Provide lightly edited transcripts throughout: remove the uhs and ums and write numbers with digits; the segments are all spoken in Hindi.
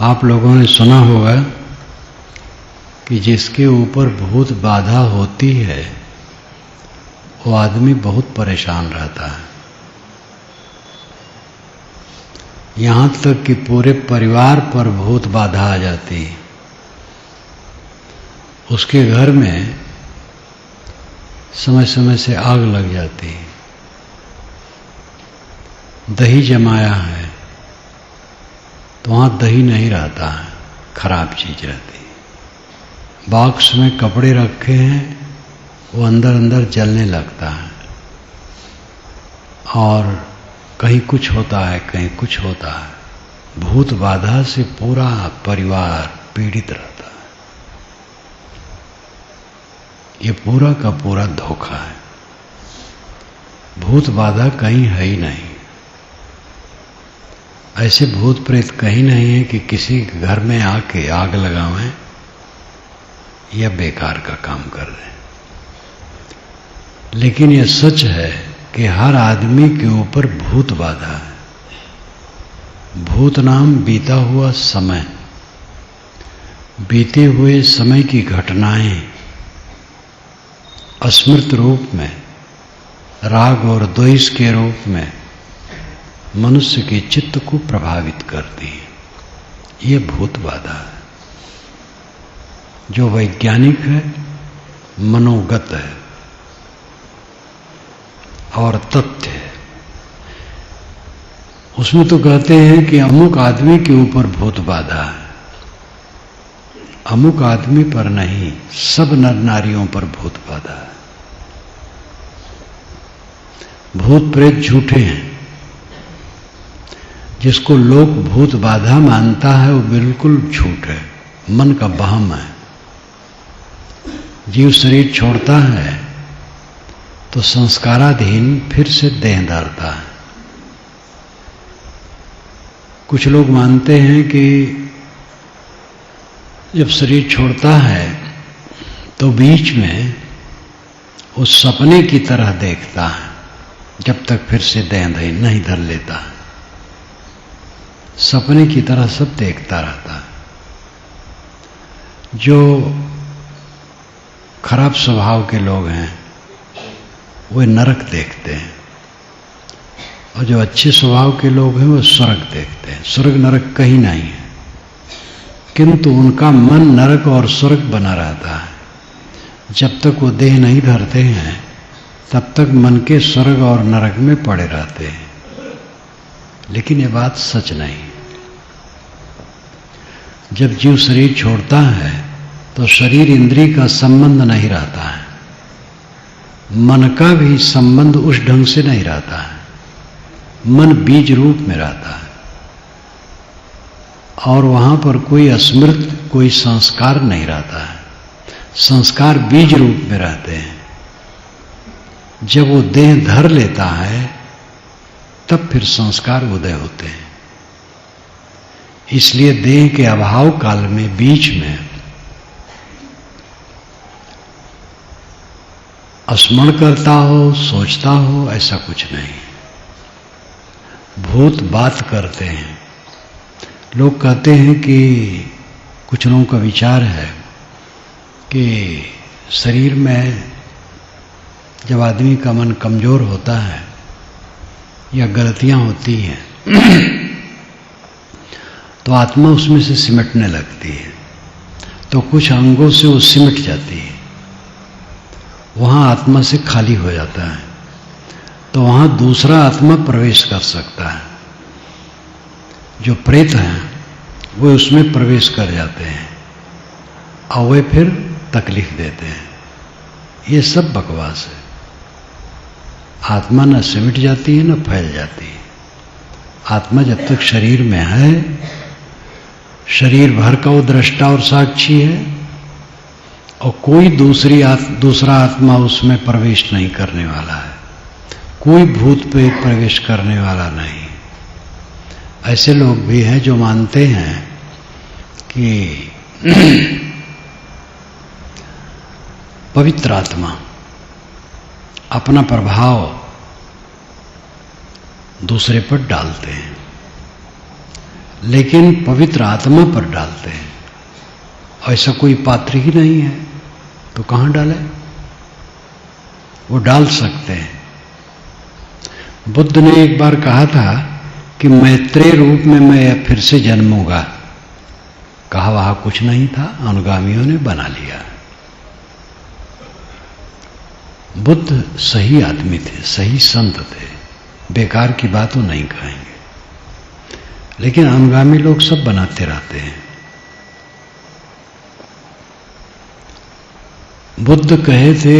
आप लोगों ने सुना होगा कि जिसके ऊपर भूत बाधा होती है वो आदमी बहुत परेशान रहता है। यहां तक कि पूरे परिवार पर भूत बाधा आ जाती है। उसके घर में समय समय से आग लग जाती है। दही जमाया है तो वहां दही नहीं रहता है, खराब चीज रहती है। बॉक्स में कपड़े रखे हैं, वो अंदर अंदर जलने लगता है और कहीं कुछ होता है, कहीं कुछ होता है। भूत बाधा से पूरा परिवार पीड़ित रहता है। ये पूरा का पूरा धोखा है। भूत बाधा कहीं है ही नहीं। ऐसे भूत प्रेत कहीं नहीं है कि किसी घर में आके आग लगावें या बेकार का काम कर दें। लेकिन यह सच है कि हर आदमी के ऊपर भूत बाधा है। भूत नाम बीता हुआ समय, बीते हुए समय की घटनाएं अस्मृत रूप में, राग और द्वेष के रूप में मनुष्य के चित्त को प्रभावित करती है। ये भूत बाधा है जो वैज्ञानिक है, मनोगत है और तथ्य है। उसमें तो कहते हैं कि अमुक आदमी के ऊपर भूत बाधा है। अमुक आदमी पर नहीं, सब नर नारियों पर भूत बाधा है। भूत प्रेत झूठे हैं। जिसको लोग भूत बाधा मानता है वो बिल्कुल झूठ है, मन का वहम है। जीव शरीर छोड़ता है तो संस्काराधीन फिर से देह धारता है। कुछ लोग मानते हैं कि जब शरीर छोड़ता है तो बीच में वो सपने की तरह देखता है, जब तक फिर से देह नहीं धर लेता है। सपने की तरह सब देखता रहता है। जो खराब स्वभाव के लोग हैं वे नरक देखते हैं और जो अच्छे स्वभाव के लोग हैं वो स्वर्ग देखते हैं। स्वर्ग नरक कहीं नहीं है, किंतु उनका मन नरक और स्वर्ग बना रहता है। जब तक वो देह नहीं धरते हैं तब तक मन के स्वर्ग और नरक में पड़े रहते हैं। लेकिन ये बात सच नहीं। जब जीव शरीर छोड़ता है तो शरीर इंद्रिय का संबंध नहीं रहता है, मन का भी संबंध उस ढंग से नहीं रहता है। मन बीज रूप में रहता है और वहां पर कोई अस्मृत, कोई संस्कार नहीं रहता है। संस्कार बीज रूप में रहते हैं। जब वो देह धर लेता है तब फिर संस्कार उदय होते हैं। इसलिए देह के अभाव काल में बीच में स्मरण करता हो, सोचता हो, ऐसा कुछ नहीं। भूत बात करते हैं। लोग कहते हैं कि कुछ लोगों का विचार है कि शरीर में जब आदमी का मन कमजोर होता है या गलतियां होती हैं तो आत्मा उसमें से सिमटने लगती है, तो कुछ अंगों से वो सिमट जाती है। वहां आत्मा से खाली हो जाता है, तो वहां दूसरा आत्मा प्रवेश कर सकता है। जो प्रेत हैं वो उसमें प्रवेश कर जाते हैं और वे फिर तकलीफ देते हैं। ये सब बकवास है। आत्मा न सिमट जाती है न फैल जाती है। आत्मा जब तक शरीर में है, शरीर भर का वो दृष्टा और साक्षी है और कोई दूसरा आत्मा उसमें प्रवेश नहीं करने वाला है। कोई भूत पे प्रवेश करने वाला नहीं। ऐसे लोग भी हैं जो मानते हैं कि पवित्र आत्मा अपना प्रभाव दूसरे पर डालते हैं। लेकिन पवित्र आत्मा पर डालते हैं। ऐसा कोई पात्र ही नहीं है तो कहां डाले? वो डाल सकते हैं। बुद्ध ने एक बार कहा था कि मैत्रेय रूप में मैं फिर से जन्मूंगा। कहा वहां कुछ नहीं था, अनुगामियों ने बना लिया। बुद्ध सही आदमी थे, सही संत थे, बेकार की बात वो नहीं कहेंगे। लेकिन अनुगामी लोग सब बनाते रहते हैं। बुद्ध कहे थे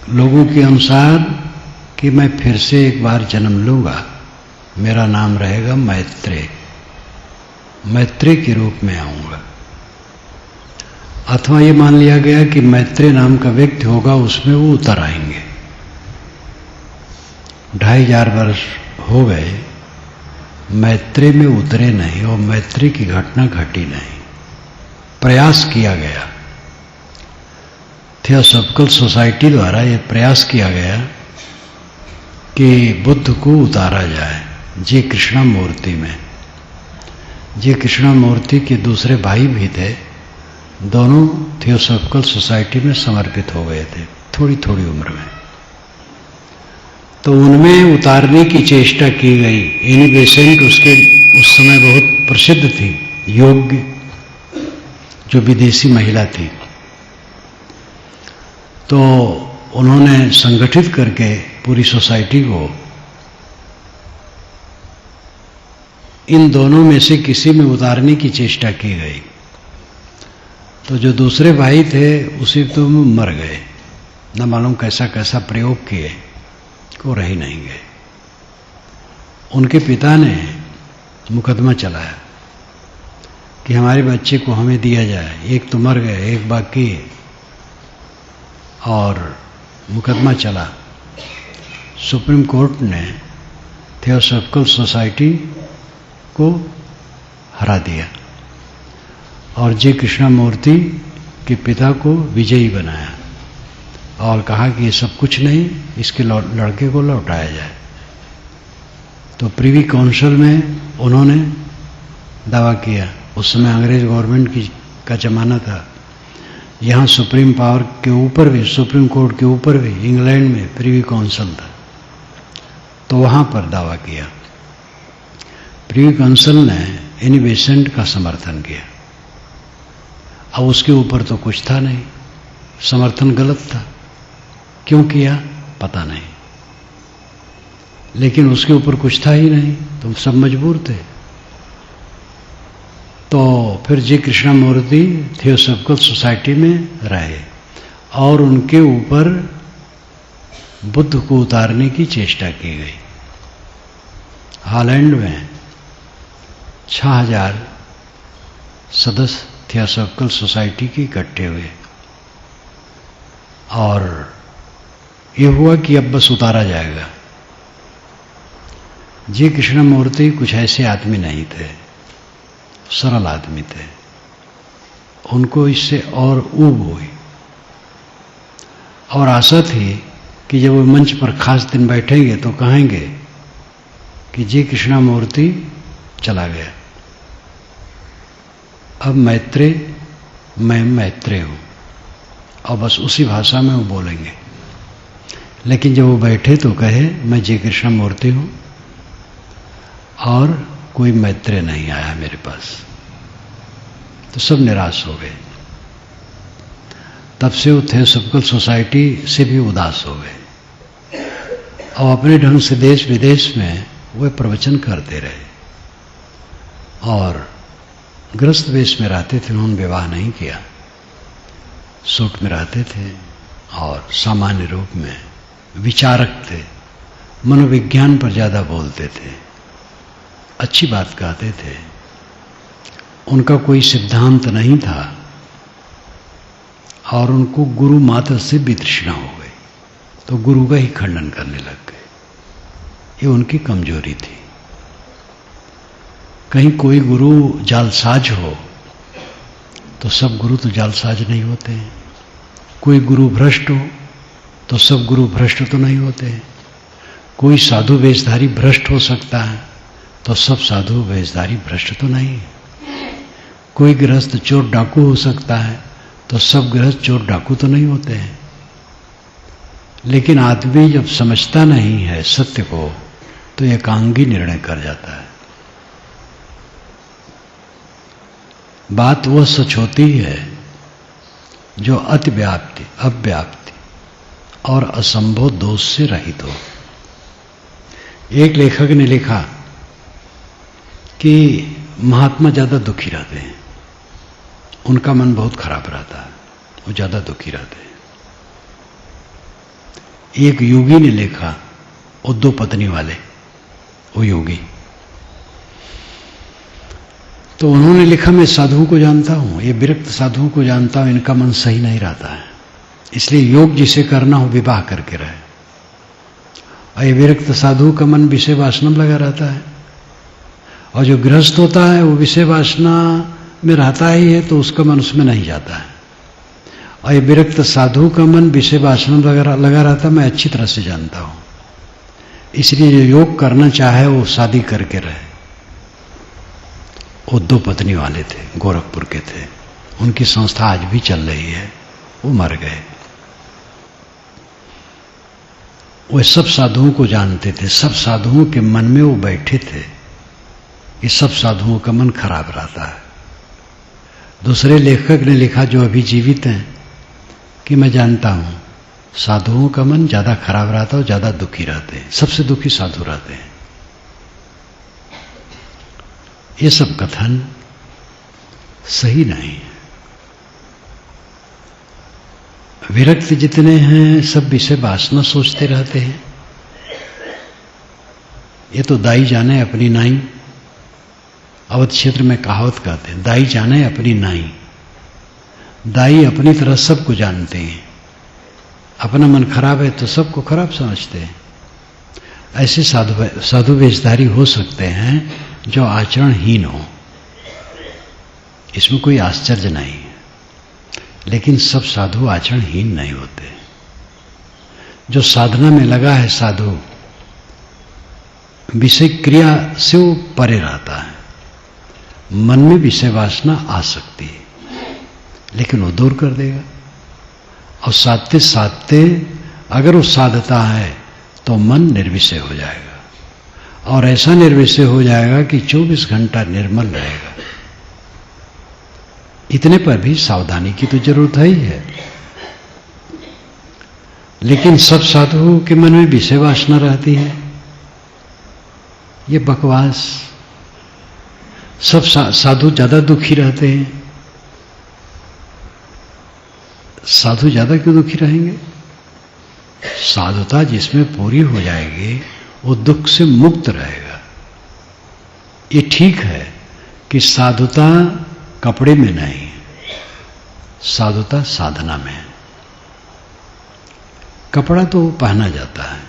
लोगों के अनुसार कि मैं फिर से एक बार जन्म लूंगा, मेरा नाम रहेगा मैत्रेय, मैत्रेय के रूप में आऊंगा। अथवा ये मान लिया गया कि मैत्रेय नाम का व्यक्ति होगा, उसमें वो उतर आएंगे। 2500 वर्ष हो गए, मैत्रेय में उतरे नहीं और मैत्रेय की घटना घटी नहीं। प्रयास किया गया, थियोसॉफिकल सोसाइटी द्वारा यह प्रयास किया गया कि बुद्ध को उतारा जाए जे कृष्णा मूर्ति में। जे कृष्णा मूर्ति के दूसरे भाई भी थे, दोनों थियोसॉफिकल सोसाइटी में समर्पित हो गए थे थोड़ी थोड़ी उम्र में। तो उनमें उतारने की चेष्टा की गई। एनी बेसेंट उसके उस समय बहुत प्रसिद्ध थी, योग्य, जो विदेशी महिला थी। तो उन्होंने संगठित करके पूरी सोसाइटी को इन दोनों में से किसी में उतारने की चेष्टा की गई। तो जो दूसरे भाई थे उसी तो मर गए, न मालूम कैसा कैसा प्रयोग किए, को रह ही नहीं गए। उनके पिता ने मुकदमा चलाया कि हमारे बच्चे को हमें दिया जाए, एक तो मर गए, एक बाकी। और मुकदमा चला। सुप्रीम कोर्ट ने थियोसॉफिकल सोसाइटी को हरा दिया और जे कृष्णा मूर्ति के पिता को विजयी बनाया और कहा कि ये सब कुछ नहीं, इसके लड़के को लौटाया जाए। तो प्रिवी काउंसिल में उन्होंने दावा किया। उस समय अंग्रेज गवर्नमेंट का जमाना था। यहाँ सुप्रीम पावर के ऊपर भी, सुप्रीम कोर्ट के ऊपर भी इंग्लैंड में प्रिवी काउंसिल था। तो वहाँ पर दावा किया। प्रिवी काउंसिल ने एनी बेसेंट का समर्थन किया। अब उसके ऊपर तो कुछ था नहीं, समर्थन गलत था। क्यों किया पता नहीं, लेकिन उसके ऊपर कुछ था ही नहीं, तो सब मजबूर थे। तो फिर जे कृष्णा मूर्ति थियोसॉफिकल सोसाइटी में रहे और उनके ऊपर बुद्ध को उतारने की चेष्टा की गई। हॉलैंड में 6000 सदस्य थियोसॉफिकल सोसाइटी के इकट्ठे हुए और ये हुआ कि अब बस उतारा जाएगा। जे कृष्णा मूर्ति कुछ ऐसे आदमी नहीं थे, सरल आदमी थे। उनको इससे और ऊब हुई और आशा थी कि जब वो मंच पर खास दिन बैठेंगे तो कहेंगे कि जे कृष्णा मूर्ति चला गया, अब मैत्रेय, मैं मैत्रेय हूं, और बस उसी भाषा में वो बोलेंगे। लेकिन जब वो बैठे तो कहे मैं जे कृष्णा मूर्ति हूं और कोई मैत्रेय नहीं आया मेरे पास। तो सब निराश हो गए। तब से वो थियोसॉफिकल सोसाइटी से भी उदास हो गए और अपने ढंग से देश विदेश में वे प्रवचन करते रहे और गृहस्थ वेश में रहते थे। उन्होंने विवाह नहीं किया, सूट में रहते थे और सामान्य रूप में विचारक थे, मनोविज्ञान पर ज्यादा बोलते थे, अच्छी बात कहते थे। उनका कोई सिद्धांत नहीं था और उनको गुरु मात्र से वितृष्णा हो गई, तो गुरु का ही खंडन करने लग गए। ये उनकी कमजोरी थी। कहीं कोई गुरु जालसाज हो तो सब गुरु तो जालसाज नहीं होते हैं। कोई गुरु भ्रष्ट हो तो सब गुरु भ्रष्ट तो नहीं होते हैं। कोई साधु वेशधारी भ्रष्ट हो सकता है, तो सब साधु वेशधारी भ्रष्ट तो नहीं है। कोई गृहस्थ चोर डाकू हो सकता है, तो सब गृहस्थ चोर डाकू तो नहीं होते हैं। लेकिन आदमी जब समझता नहीं है सत्य को, तो एकांगी निर्णय कर जाता है। बात वह सच होती है जो अति व्याप्ति, अव्याप्ति और असंभव दोष से रहित हो। एक लेखक ने लिखा कि महात्मा ज्यादा दुखी रहते हैं, उनका मन बहुत खराब रहता है, वो ज्यादा दुखी रहते हैं। एक योगी ने लिखा, वो 2 पत्नी वाले, वो योगी, तो उन्होंने लिखा, मैं साधुओं को जानता हूं, ये विरक्त साधुओं को जानता हूं, इनका मन सही नहीं रहता है, इसलिए योग जिसे करना हो विवाह करके रहे। और ये विरक्त साधु का मन विषय वासना में लगा रहता है, और जो गृहस्थ होता है वो विषय वासना में रहता ही है, तो उसका मन उसमें नहीं जाता है। और ये विरक्त साधु का मन विषय वासना में लगा रहता है, मैं अच्छी तरह से जानता हूं। इसलिए जो योग करना चाहे वो शादी करके रहे। वो 2 पत्नी वाले थे, गोरखपुर के थे, उनकी संस्था आज भी चल रही है, वो मर गए। वे सब साधुओं को जानते थे, सब साधुओं के मन में वो बैठे थे कि सब साधुओं का मन खराब रहता है। दूसरे लेखक ने लिखा जो अभी जीवित हैं कि मैं जानता हूं साधुओं का मन ज्यादा खराब रहता है और ज्यादा दुखी रहते हैं, सबसे दुखी साधु रहते हैं। ये सब कथन सही नहीं है। विरक्त जितने हैं सब विषय वासना सोचते रहते हैं। ये तो दाई जाने अपनी नाई, अवध क्षेत्र में कहावत कहते हैं, दाई जाने अपनी नाई। दाई अपनी तरह सबको जानते हैं, अपना मन खराब है तो सबको खराब समझते हैं। ऐसे साधु वेशधारी हो सकते हैं जो आचरणहीन हो, इसमें कोई आश्चर्य नहीं है। लेकिन सब साधु आचरणहीन नहीं होते। जो साधना में लगा है साधु, विषय क्रिया से वो परे रहता है। मन में विषय वासना आ सकती है, लेकिन वो दूर कर देगा। और साधते साधते अगर वो साधता है तो मन निर्विषय हो जाएगा, और ऐसा निर्विषय हो जाएगा कि 24 घंटा निर्मल रहेगा। इतने पर भी सावधानी की तो जरूरत है ही है। लेकिन सब साधुओं के मन में विषय वासना रहती है, ये बकवास। सब साधु ज्यादा दुखी रहते हैं। साधु ज्यादा क्यों दुखी रहेंगे? साधुता जिसमें पूरी हो जाएगी वो दुख से मुक्त रहेगा। ये ठीक है कि साधुता कपड़े में नहीं, साधुता साधना में है। कपड़ा तो पहना जाता है,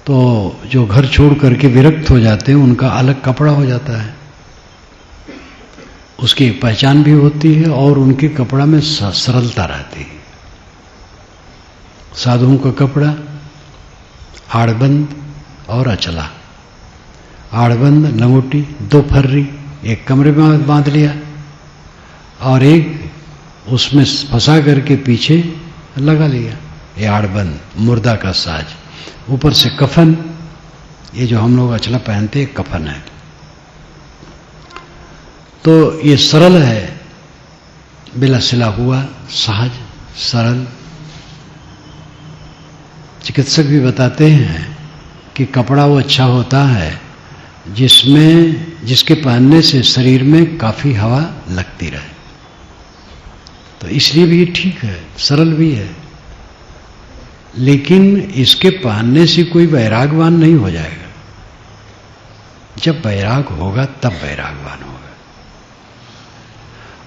तो जो घर छोड़ करके विरक्त हो जाते हैं उनका अलग कपड़ा हो जाता है, उसकी पहचान भी होती है और उनके कपड़ा में सरलता रहती है। साधुओं का कपड़ा आड़बंद और अचला, आड़बंद लंगोटी 2 फर्री एक कमरे में बांध लिया और एक उसमें फंसा करके पीछे लगा लिया, ये आड़बंद मुर्दा का साज। ऊपर से कफन, ये जो हम लोग अचला पहनते हैं कफन है। तो ये सरल है, बिला सिला हुआ, सहज सरल। चिकित्सक भी बताते हैं कि कपड़ा वो अच्छा होता है जिसके पहनने से शरीर में काफी हवा लगती रहे। तो इसलिए भी ठीक है, सरल भी है। लेकिन इसके पहनने से कोई वैरागवान नहीं हो जाएगा। जब वैराग होगा तब वैरागवान होगा।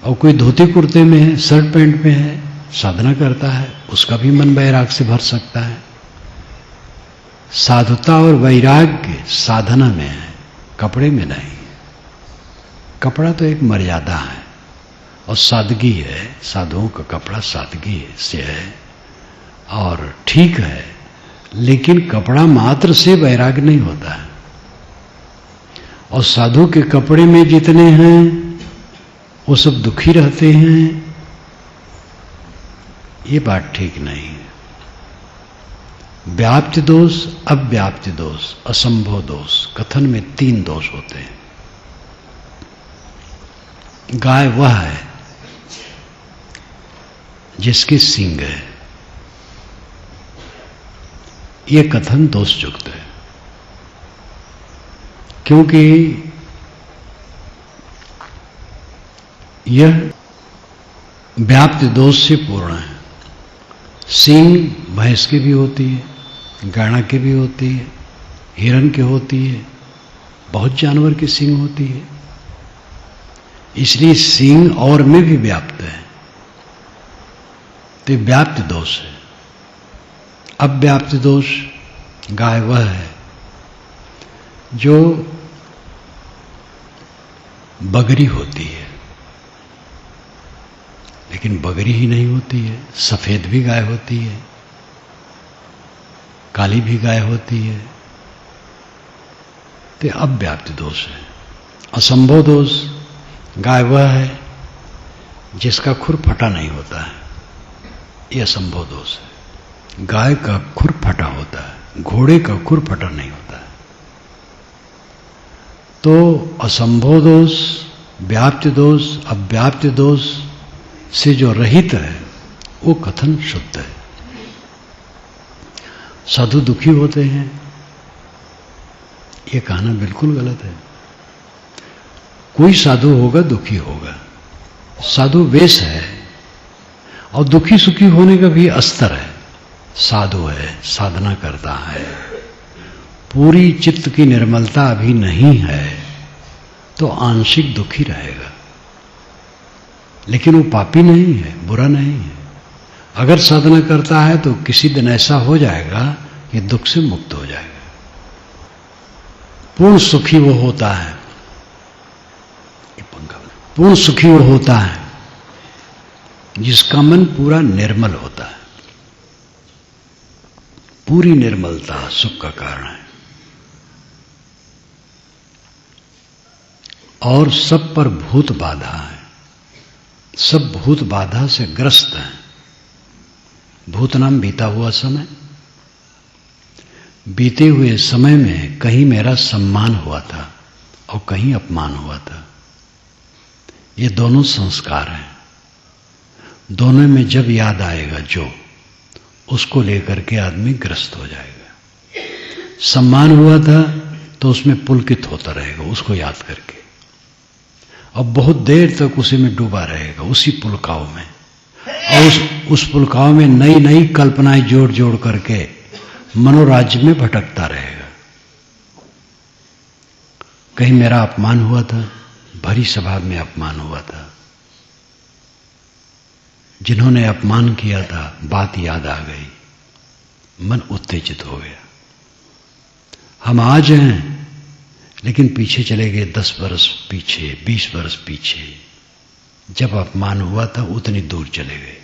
और कोई धोती कुर्ते में है, शर्ट पैंट में है, साधना करता है, उसका भी मन वैराग से भर सकता है। साधुता और वैराग्य साधना में है, कपड़े में नहीं। कपड़ा तो एक मर्यादा है और सादगी है। साधुओं का कपड़ा सादगी से है और ठीक है, लेकिन कपड़ा मात्र से वैराग नहीं होता है। और साधु के कपड़े में जितने हैं वो सब दुखी रहते हैं, ये बात ठीक नहीं है। व्याप्ति दोष, अव्याप्ति दोष, असंभव दोष, कथन में 3 दोष होते हैं। गाय वह है जिसके सींग है, यह कथन दोषयुक्त है, क्योंकि यह व्याप्ति दोष से पूर्ण है। सींग भैंस की भी होती है, गैंडा की भी होती है, हिरण की होती है, बहुत जानवर की सींग होती है, इसलिए सींग और में भी व्याप्त है, तो व्याप्ति दोष है। अव्याप्ति दोष, गाय वह है जो बगरी होती है, लेकिन बगरी ही नहीं होती है, सफेद भी गाय होती है, काली भी गाय होती है, तो अव्याप्ति दोष है। असंभव दोष, गाय वह है जिसका खुर फटा नहीं होता है, यह असंभव दोष है। गाय का खुर फटा होता है, घोड़े का खुर फटा नहीं होता है। तो असंभव दोष, व्याप्ति दोष, अव्याप्ति दोष से जो रहित है वो कथन शुद्ध है। साधु दुखी होते हैं, ये कहना बिल्कुल गलत है। कोई साधु होगा दुखी होगा, साधु वेश है, और दुखी सुखी होने का भी अस्तर है। साधु है, साधना करता है, पूरी चित्त की निर्मलता अभी नहीं है, तो आंशिक दुखी रहेगा, लेकिन वो पापी नहीं है, बुरा नहीं है। अगर साधना करता है तो किसी दिन ऐसा हो जाएगा कि दुख से मुक्त हो जाएगा। पूर्ण सुखी वो होता है, पूर्ण सुखी वो होता है जिसका मन पूरा निर्मल होता है। पूरी निर्मलता सुख का कारण है, और सब पर भूत बाधा है, सब भूत बाधा से ग्रस्त हैं। भूत नाम बीता हुआ समय, बीते हुए समय में कहीं मेरा सम्मान हुआ था और कहीं अपमान हुआ था। ये दोनों संस्कार हैं, दोनों में जब याद आएगा जो, उसको लेकर के आदमी ग्रस्त हो जाएगा। सम्मान हुआ था तो उसमें पुलकित होता रहेगा उसको याद करके, और बहुत देर तक उसी में डूबा रहेगा, उसी पुलकाव में, और उस पुलकाव में नई नई कल्पनाएं जोड़ जोड़ करके मनोराज्य में भटकता रहेगा। कहीं मेरा अपमान हुआ था, भरी सभा में अपमान हुआ था, जिन्होंने अपमान किया था बात याद आ गई, मन उत्तेजित हो गया। हम आज हैं लेकिन पीछे चले गए 10 वर्ष पीछे, 20 वर्ष पीछे। जब अपमान हुआ था उतनी दूर चले गए।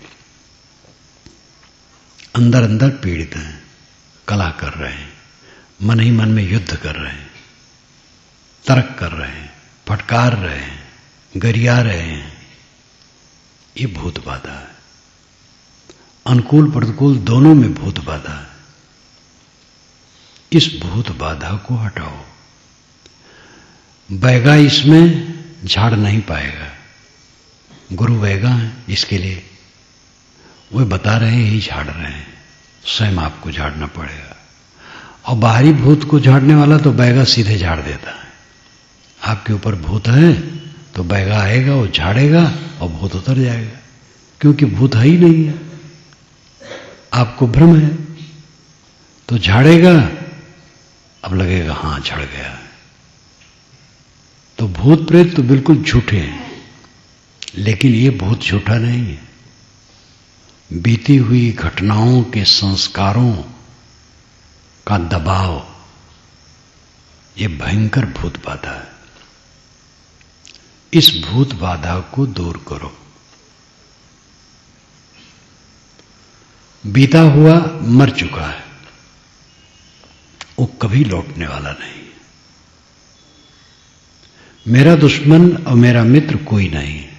अंदर अंदर पीड़ित हैं, कलह कर रहे हैं, मन ही मन में युद्ध कर रहे हैं, तर्क कर रहे हैं, फटकार रहे हैं, गरिया रहे हैं। ये भूत बाधा है। अनुकूल प्रतिकूल दोनों में भूत बाधा है। इस भूत बाधा को हटाओ। बैगा इसमें झाड़ नहीं पाएगा, गुरु बैगा है, इसके लिए वो बता रहे हैं, ही झाड़ रहे हैं, स्वयं आपको झाड़ना पड़ेगा। और बाहरी भूत को झाड़ने वाला तो बैगा सीधे झाड़ देता है। आपके ऊपर भूत है तो बैगा आएगा, वो झाड़ेगा और भूत उतर जाएगा, क्योंकि भूत है ही नहीं है, आपको भ्रम है, तो झाड़ेगा, अब लगेगा हाँ झड़ गया है। तो भूत प्रेत तो बिल्कुल झूठे हैं, लेकिन ये भूत झूठा नहीं है। बीती हुई घटनाओं के संस्कारों का दबाव, ये भयंकर भूत बाधा है। इस भूत बाधा को दूर करो। बीता हुआ मर चुका है, वो कभी लौटने वाला नहीं। मेरा दुश्मन और मेरा मित्र कोई नहीं है।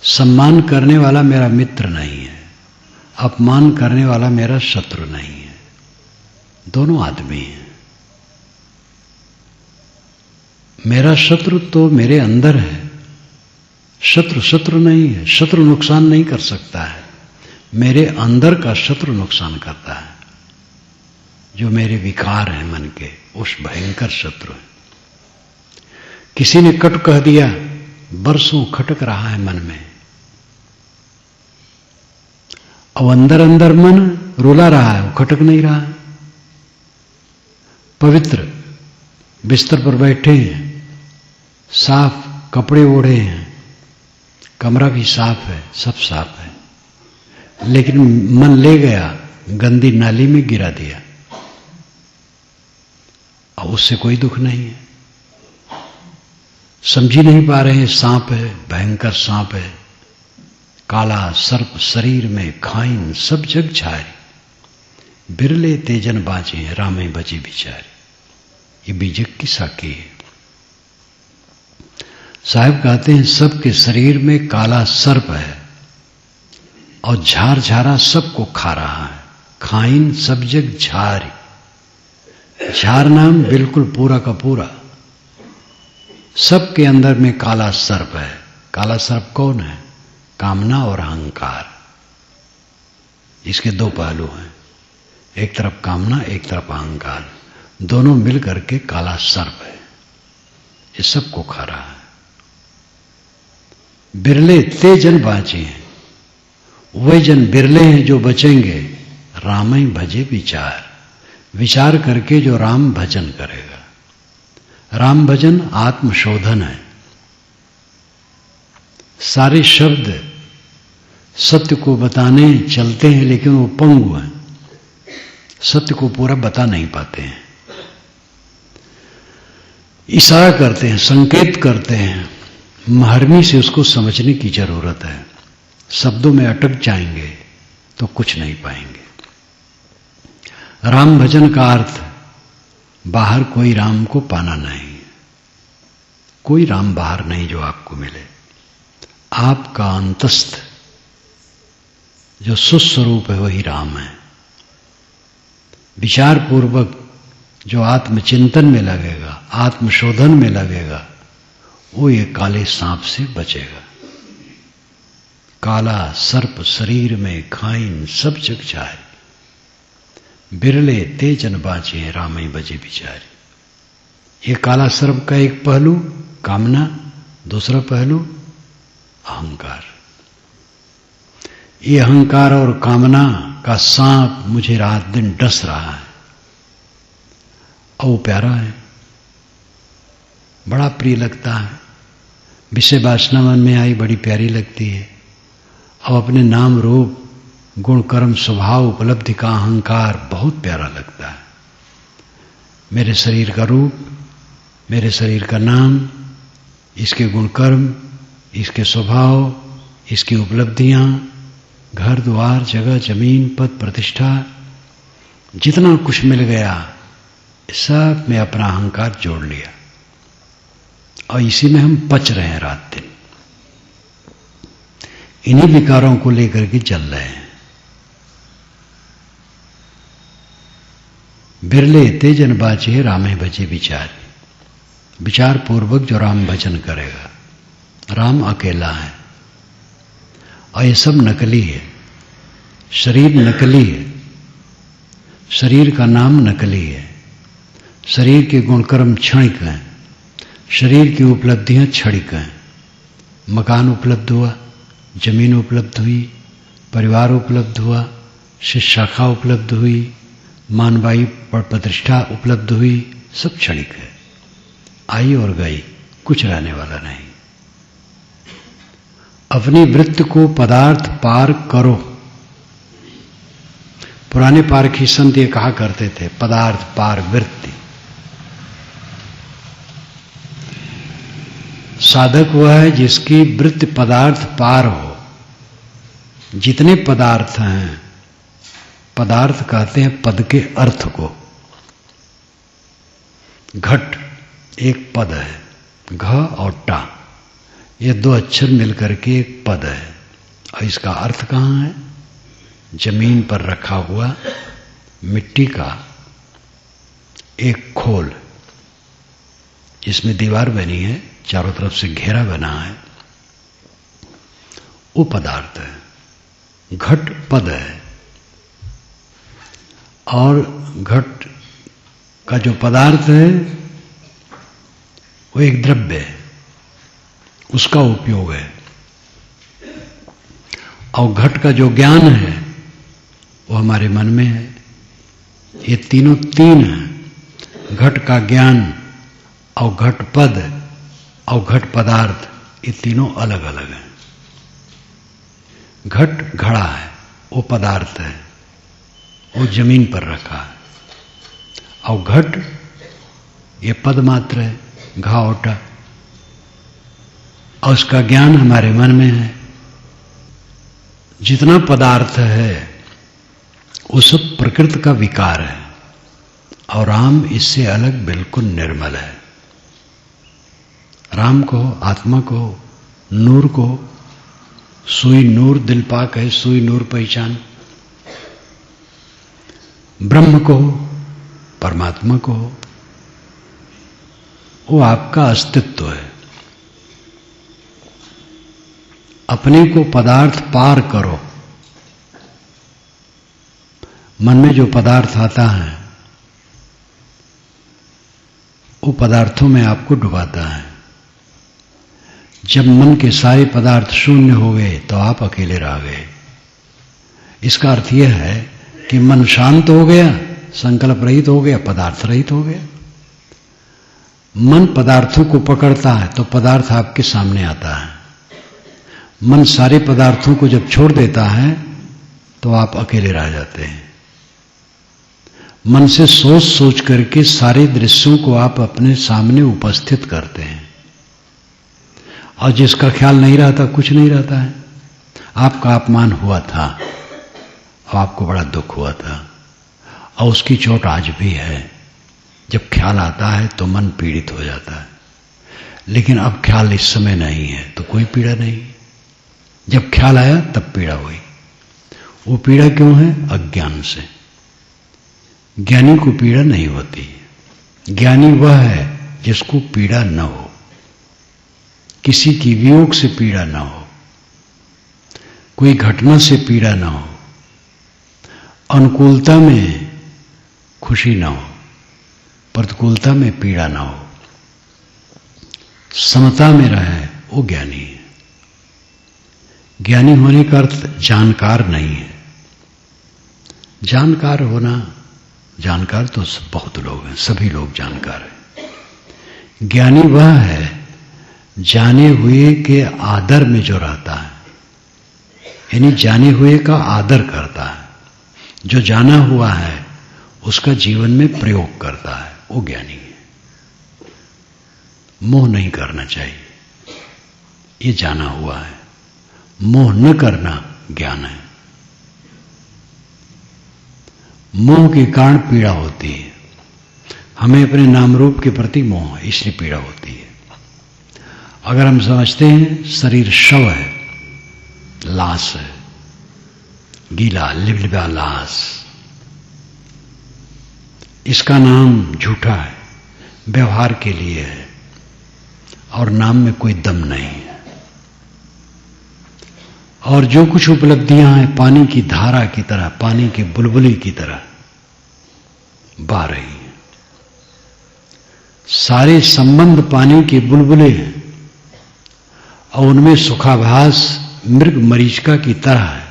सम्मान करने वाला मेरा मित्र नहीं है, अपमान करने वाला मेरा शत्रु नहीं है। दोनों आदमी हैं। मेरा शत्रु तो मेरे अंदर है, शत्रु शत्रु नहीं है। शत्रु नुकसान नहीं कर सकता है, मेरे अंदर का शत्रु नुकसान करता है, जो मेरे विकार हैं मन के, उस भयंकर शत्रु है। किसी ने कट कह दिया, बरसों खटक रहा है मन में, अब अंदर अंदर मन रुला रहा है, वो खटक नहीं रहा है। पवित्र बिस्तर पर बैठे हैं, साफ कपड़े ओढ़े हैं, कमरा भी साफ है, सब साफ है, लेकिन मन ले गया, गंदी नाली में गिरा दिया, और उससे कोई दुख नहीं है। समझ ही नहीं पा रहे हैं, सांप है, भयंकर सांप है, काला सर्प शरीर में खाइन सब जग छाए, बिरले तेजन बाजे रामे बजे बिचारे। ये बीजक की साखी है। साहब कहते हैं सबके शरीर में काला सर्प है और झार झारा सबको खा रहा है, खाइन सब जग झारी। झार नाम बिल्कुल पूरा का पूरा, सबके अंदर में काला सर्प है। काला सर्प कौन है? कामना और अहंकार। इसके दो पहलू हैं, एक तरफ कामना, एक तरफ अहंकार, दोनों मिल करके काला सर्प है, ये सबको खा रहा है। बिरले ते जन बाचे हैं, वही जन बिरले हैं जो बचेंगे, राम ही भजे विचार, विचार करके जो राम भजन करेगा। राम भजन आत्मशोधन है। सारे शब्द सत्य को बताने चलते हैं, लेकिन वो पंगु हैं, सत्य को पूरा बता नहीं पाते हैं। इशारा करते हैं, संकेत करते हैं, महर्मी से उसको समझने की जरूरत है। शब्दों में अटक जाएंगे तो कुछ नहीं पाएंगे। राम भजन का अर्थ बाहर कोई राम को पाना नहीं, कोई राम बाहर नहीं जो आपको मिले। आपका अंतस्थ जो सुस्वरूप है वही राम है। विचार पूर्वक जो आत्मचिंतन में लगेगा, आत्मशोधन में लगेगा, वो ये काले सांप से बचेगा। काला सर्प शरीर में खाइन सब जग जाए, बिरले तेजन बाचे रामे बजे बिचारे। ये काला सर्प का एक पहलू कामना, दूसरा पहलू अहंकार। ये अहंकार और कामना का सांप मुझे रात दिन डस रहा है, और वो प्यारा है, बड़ा प्रिय लगता है। विषय वासना मन में आई, बड़ी प्यारी लगती है। अब अपने नाम रूप गुण कर्म स्वभाव उपलब्धि का अहंकार बहुत प्यारा लगता है। मेरे शरीर का रूप, मेरे शरीर का नाम, इसके गुण कर्म, इसके स्वभाव, इसकी उपलब्धियां, घर द्वार जगह जमीन पद प्रतिष्ठा, जितना कुछ मिल गया सब में अपना अहंकार जोड़ लिया, और इसी में हम पच रहे हैं रात दिन। इन्हीं विकारों को लेकर के चल रहे हैं। बिरले तेजन बाचे रामे भजे विचार। विचार पूर्वक जो राम भजन करेगा, राम अकेला है, और ये सब नकली है। शरीर नकली है, शरीर का नाम नकली है, शरीर के गुणकर्म क्षणिक हैं, शरीर की उपलब्धियां क्षणिक हैं। मकान उपलब्ध हुआ, जमीन उपलब्ध हुई, परिवार उपलब्ध हुआ, शिष्य शाखा उपलब्ध हुई, मानवाई प्रतिष्ठा उपलब्ध हुई, सब क्षणिक है, आई और गई, कुछ रहने वाला नहीं। अपनी वृत्ति को पदार्थ पार करो। पुराने पारखी संत ये कहा करते थे, पदार्थ पार वृत्ति। साधक वह है जिसकी वृत्ति पदार्थ पार हो। जितने पदार्थ हैं, पदार्थ कहते हैं पद के अर्थ को। घट एक पद है, घ और टा, ये दो अक्षर मिलकर के एक पद है। और इसका अर्थ कहाँ है? जमीन पर रखा हुआ मिट्टी का एक खोल, जिसमें दीवार बनी है, चारों तरफ से घेरा बना है, वो पदार्थ है। घट पद है और घट का जो पदार्थ है वो एक द्रव्य है, उसका उपयोग है। और घट का जो ज्ञान है वो हमारे मन में है। ये तीनों तीन है, घट का ज्ञान और घट पद और घट पदार्थ, ये तीनों अलग अलग हैं। घट घड़ा है, वो पदार्थ है, वो जमीन पर रखा है। और घट ये पद मात्र है, घा ओटा, और उसका ज्ञान हमारे मन में है। जितना पदार्थ है वो सब प्रकृति का विकार है, और राम इससे अलग बिल्कुल निर्मल है। राम को, आत्मा को, नूर को, सुई नूर दिल पाक है, सुई नूर पहचान, ब्रह्म को, परमात्मा को, वो आपका अस्तित्व है। अपने को पदार्थ पार करो। मन में जो पदार्थ आता है वो पदार्थों में आपको डुबाता है। जब मन के सारे पदार्थ शून्य हो गए तो आप अकेले रह गए। इसका अर्थ यह है कि मन शांत हो गया, संकल्प रहित हो गया, पदार्थ रहित हो गया। मन पदार्थों को पकड़ता है तो पदार्थ आपके सामने आता है। मन सारे पदार्थों को जब छोड़ देता है तो आप अकेले रह जाते हैं। मन से सोच सोच करके सारे दृश्यों को आप अपने सामने उपस्थित करते हैं, और जिसका ख्याल नहीं रहता, कुछ नहीं रहता है। आपका अपमान हुआ था और आपको बड़ा दुख हुआ था, और उसकी चोट आज भी है। जब ख्याल आता है तो मन पीड़ित हो जाता है, लेकिन अब ख्याल इस समय नहीं है तो कोई पीड़ा नहीं। जब ख्याल आया तब पीड़ा हुई। वो पीड़ा क्यों है? अज्ञान से। ज्ञानी को पीड़ा नहीं होती। ज्ञानी वह है जिसको पीड़ा न हो, किसी की वियोग से पीड़ा न हो, कोई घटना से पीड़ा न हो, अनुकूलता में खुशी न हो, प्रतिकूलता में पीड़ा न हो, समता में रहे, वो ज्ञानी है। ज्ञानी होने का अर्थ जानकार नहीं है। जानकार होना, जानकार तो बहुत लोग हैं, सभी लोग जानकार हैं। ज्ञानी वह है जाने हुए के आदर में जो रहता है, यानी जाने हुए का आदर करता है, जो जाना हुआ है उसका जीवन में प्रयोग करता है, वो ज्ञानी है। मोह नहीं करना चाहिए, ये जाना हुआ है। मोह न करना ज्ञान है। मोह के कारण पीड़ा होती है। हमें अपने नाम रूप के प्रति मोह है, इसलिए पीड़ा होती है। अगर हम समझते हैं शरीर शव है, लाश है, गीला लिबलिबा लाश, इसका नाम झूठा है, व्यवहार के लिए है, और नाम में कोई दम नहीं है। और जो कुछ उपलब्धियां हैं पानी की धारा की तरह, पानी के बुलबुले की तरह बह रही हैं। सारे संबंध पानी के बुलबुले हैं, और उनमें सुखाभास मृग मरीचिका की तरह है।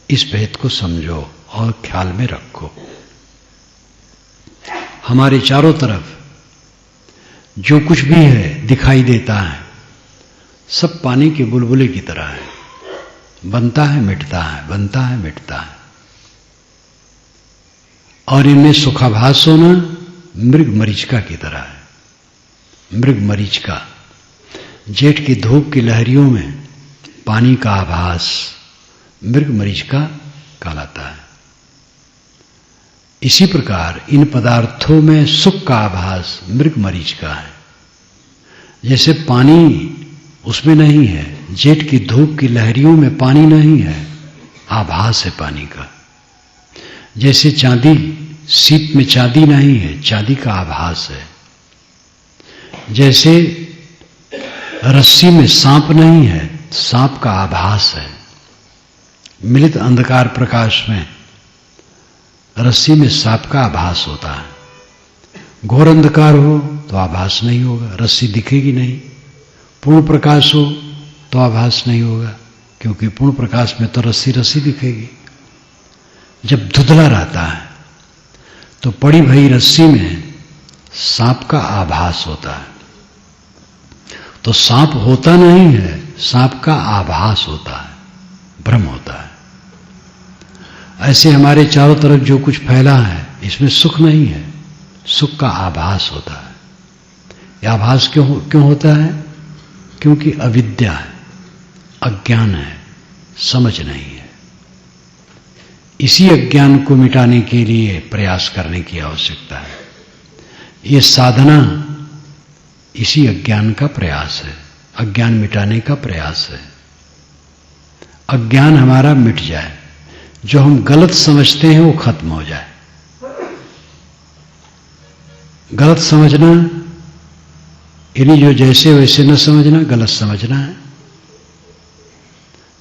इस भेद को समझो और ख्याल में रखो। हमारे चारों तरफ जो कुछ भी है दिखाई देता है, सब पानी के बुलबुले की तरह है, बनता है मिटता है, बनता है मिटता है। और इनमें सुखाभास होना मृग मरीचिका की तरह है। मृग मरीचिका, जेठ की धूप की लहरियों में पानी का आभास मृग मरीचिका कहलाता है। इसी प्रकार इन पदार्थों में सुख का आभास मृग मरीचिका है। जैसे पानी उसमें नहीं है, जेठ की धूप की लहरियों में पानी नहीं है, आभास है पानी का। जैसे चांदी, सीप में चांदी नहीं है, चांदी का आभास है। जैसे रस्सी में सांप नहीं है, सांप का आभास है। मिलित अंधकार प्रकाश में रस्सी में सांप का आभास होता है। घोर अंधकार हो तो आभास नहीं होगा, रस्सी दिखेगी नहीं। पूर्ण प्रकाश हो तो आभास नहीं होगा, क्योंकि पूर्ण प्रकाश में तो रस्सी रस्सी दिखेगी। जब धुंधला रहता है तो पड़ी भई रस्सी में सांप का आभास होता है। तो सांप होता नहीं है, सांप का आभास होता है, भ्रम होता है। ऐसे हमारे चारों तरफ जो कुछ फैला है, इसमें सुख नहीं है, सुख का आभास होता है। यह आभास क्यों होता है? क्योंकि अविद्या है, अज्ञान है, समझ नहीं है। इसी अज्ञान को मिटाने के लिए प्रयास करने की आवश्यकता है। ये साधना इसी अज्ञान का प्रयास है, अज्ञान मिटाने का प्रयास है। अज्ञान हमारा मिट जाए, जो हम गलत समझते हैं वो खत्म हो जाए। गलत समझना यानी जो जैसे वैसे न समझना, गलत समझना है।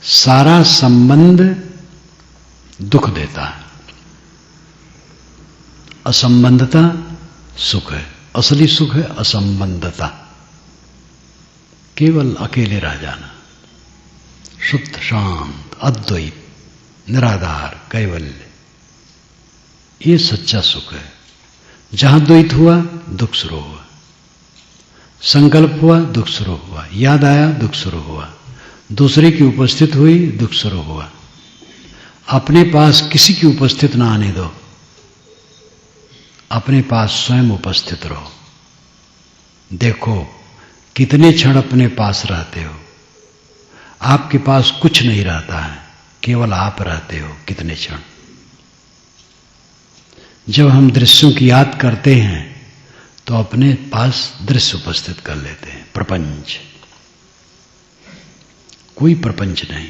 सारा संबंध दुख देता है, असंबंधता सुख है। असली सुख है असंबंधता, केवल अकेले रह जाना, शुद्ध शांत अद्वैत निराधार कैवल्य, ये सच्चा सुख है। जहां द्वैत हुआ दुख शुरू हुआ, संकल्प हुआ दुख शुरू हुआ, याद आया दुख शुरू हुआ, दूसरे की उपस्थित हुई दुख शुरू हुआ। अपने पास किसी की उपस्थित ना आने दो, अपने पास स्वयं उपस्थित रहो। देखो कितने क्षण अपने पास रहते हो। आपके पास कुछ नहीं रहता है, केवल आप रहते हो कितने क्षण। जब हम दृश्यों की याद करते हैं तो अपने पास दृश्य उपस्थित कर लेते हैं। प्रपंच, कोई प्रपंच नहीं।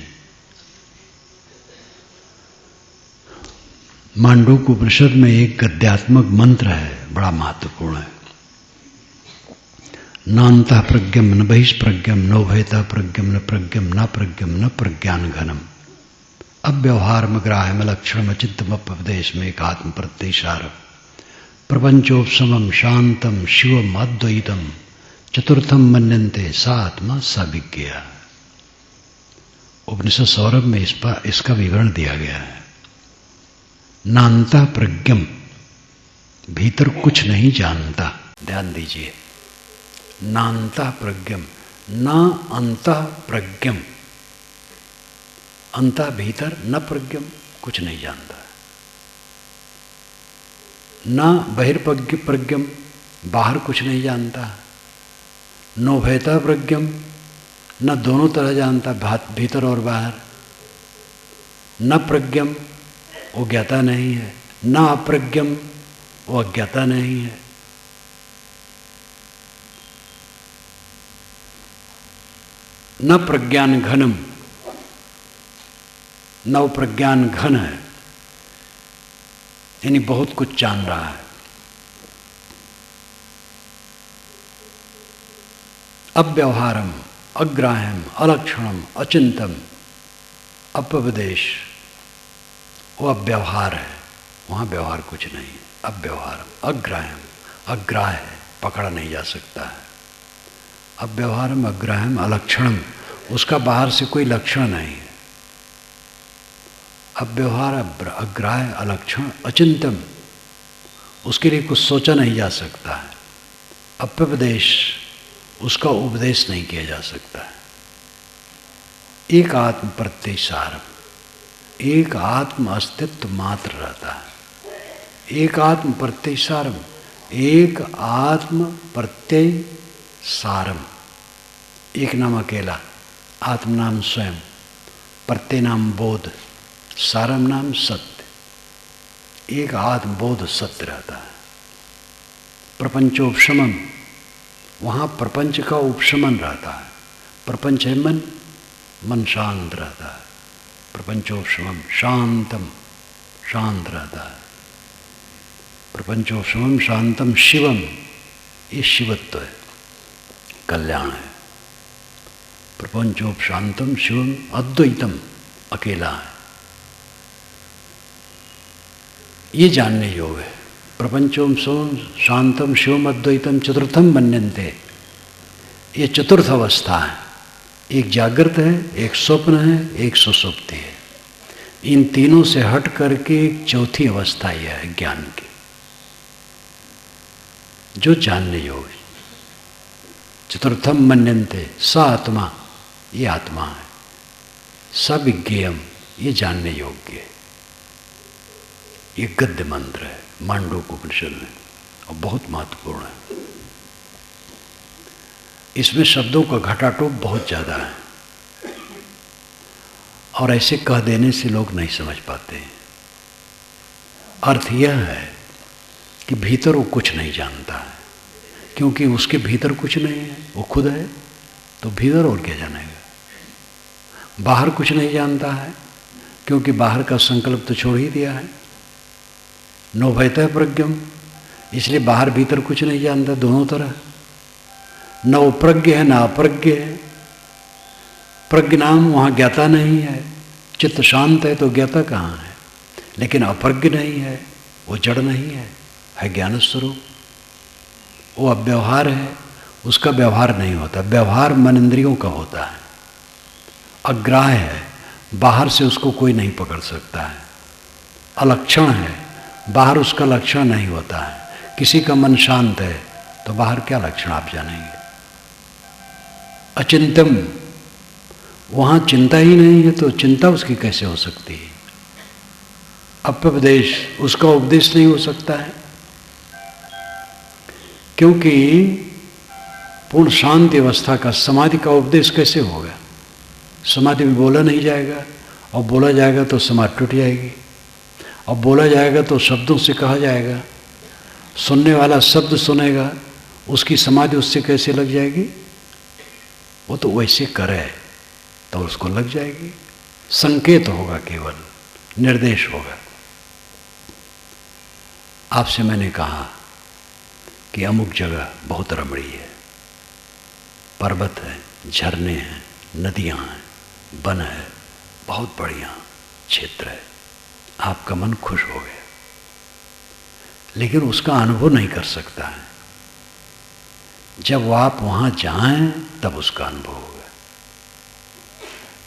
मांडूक्य उपनिषद में एक गद्यात्मक मंत्र है, बड़ा महत्वपूर्ण है। नान्तः प्रज्ञम न बहिष्प्रज्ञम नोभयतः प्रज्ञम न प्रज्ञम न प्रज्ञम न प्रज्ञान घनम अव्यवहारम ग्राह्यम लक्षणम चित्तमपदेश में एकात्म प्रत्ययसारम प्रपंचोपशमम शांतम शिवम अद्वैतम चतुर्थम मन्यन्ते सा आत्मा सा विज्ञा। उपनिषद सौरभ में इसका विवरण दिया गया है। नान्तः प्रज्ञम, भीतर कुछ नहीं जानता। ध्यान दीजिए, नान्तः प्रज्ञम, न अंतः प्रज्ञम। अंतः भीतर, न प्रज्ञम कुछ नहीं जानता। न बहिर्प्रज्ञम, बाहर कुछ नहीं जानता। नोभयतः प्रज्ञम, न दोनों तरह जानता, भीतर और बाहर। न प्रज्ञम, वो ज्ञाता नहीं है। न अप्रज्ञम, वो अज्ञाता नहीं है। न प्रज्ञान घनम, न वो प्रज्ञान घन है, यानी बहुत कुछ जान रहा है। अव्यवहारम, अग्राह्यम, अलक्षणम, अचिंतम, अपवदेश, वो अव्यवहार है, वहां व्यवहार कुछ नहीं है। अव्यवहारम, अग्राह्यम, अग्राह्य है, पकड़ा नहीं जा सकता है। अव्यवहारम, अग्राह्यम, अलक्षणम, उसका बाहर से कोई लक्षण नहीं है। अव्यवहार, अग्राह्य, अलक्षण, अचिंतम, उसके लिए कुछ सोचा नहीं जा सकता है। अपवदेश, उसका उपदेश नहीं किया जा सकता है। एक आत्म प्रत्ययसारम, एक आत्म अस्तित्व मात्र रहता है। एक आत्म प्रत्ययसारम, एक आत्म प्रत्यय सारम। एक नाम अकेला, आत्म नाम स्वयं, प्रत्यय नाम बोध, सारम नाम सत्य। एक आत्म बोध सत्य रहता है। प्रपंचोपशमम, वहाँ प्रपंच का उपशमन रहता है। प्रपंच है मन, मन शांत रहता है। प्रपंचोपशमम शांतम, शांत रहता है। प्रपंचोपशमम शांतम शिवम, ये शिवत्व है, कल्याण है। प्रपंचोपशांतम शिवम अद्वैतम, अकेला है। ये जानने योग है। प्रपंचों सोम शांतम शिवम अद्वैतम चतुर्थम मन्यन्ते, ये चतुर्थ अवस्था है। एक जागृत है, एक स्वप्न है, एक सुसुप्ति है। इन तीनों से हट करके एक चौथी अवस्था यह है ज्ञान की, जो जानने योग्य। चतुर्थम मन्यन्ते स आत्मा, ये आत्मा है। सविज्ञेयम, ये जानने योग्य है। ये गद्य मंत्र है मांडूक्य उपनिषद में और बहुत महत्वपूर्ण है। इसमें शब्दों का घटाटोप बहुत ज़्यादा है और ऐसे कह देने से लोग नहीं समझ पाते। अर्थ यह है कि भीतर वो कुछ नहीं जानता है, क्योंकि उसके भीतर कुछ नहीं है, वो खुद है, तो भीतर और क्या जानेगा। बाहर कुछ नहीं जानता है, क्योंकि बाहर का संकल्प तो छोड़ ही दिया है। नोभयतः प्रज्ञम, इसलिए बाहर भीतर कुछ नहीं जानता, दोनों तरह। न वो प्रज्ञ है, न अप्रज्ञ है। प्रज्ञ नाम वहाँ ज्ञाता नहीं है। चित्त शांत है तो ज्ञाता कहाँ है। लेकिन अप्रज्ञ नहीं है, वो जड़ नहीं है ज्ञान स्वरूप। वो अव्यवहार है, उसका व्यवहार नहीं होता। व्यवहार मन इंद्रियों का होता है। अग्राह्य है, बाहर से उसको कोई नहीं पकड़ सकता है। अलक्षण है, बाहर उसका लक्षण नहीं होता है। किसी का मन शांत है तो बाहर क्या लक्षण आप जानेंगे। अचिंतम, वहाँ चिंता ही नहीं है तो चिंता उसकी कैसे हो सकती है। अप्यपदेश, उसका उपदेश नहीं हो सकता है, क्योंकि पूर्ण शांति अवस्था का समाधि का उपदेश कैसे होगा। समाधि में बोला नहीं जाएगा, और बोला जाएगा तो समाधि टूट जाएगी, और बोला जाएगा तो शब्दों से कहा जाएगा। सुनने वाला शब्द सुनेगा, उसकी समाधि उससे कैसे लग जाएगी। वो तो वैसे करे तो उसको लग जाएगी। संकेत होगा, केवल निर्देश होगा। आपसे मैंने कहा कि अमुक जगह बहुत रमणीय है, पर्वत है, झरने हैं, नदियां हैं, वन है, बहुत बढ़िया क्षेत्र है। आपका मन खुश हो गया, लेकिन उसका अनुभव नहीं कर सकता है। जब आप वहां जाएं तब उसका अनुभव होगा।